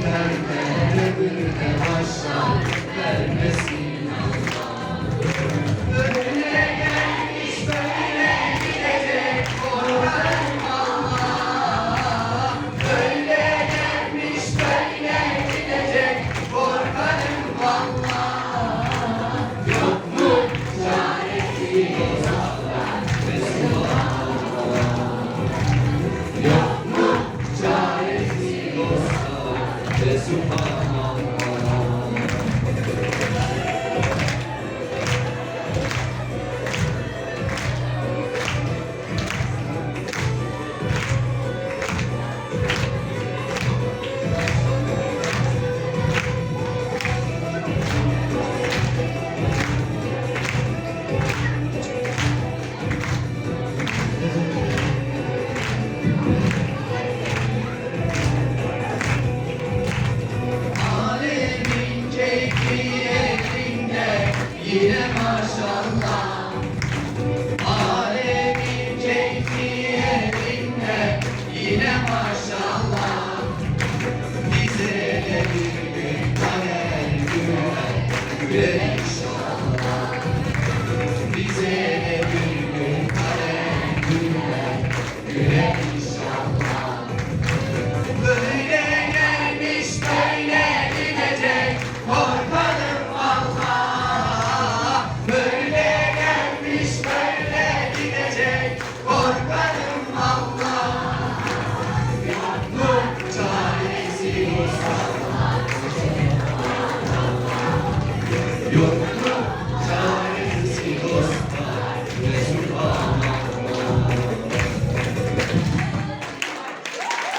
Vermelere bir de başlar vermesin Allah. Böyle gelmiş böyle gidecek korkarım Allah. Böyle gelmiş böyle gidecek korkarım Allah. Yok mu çaresi Allah Resulallah. Yok mu çaresi Resulallah. Alemin keyfi yerinde yine maşallah. Alemin keyfi yerinde yine maşallah. Bize de bir gün kader güler güler.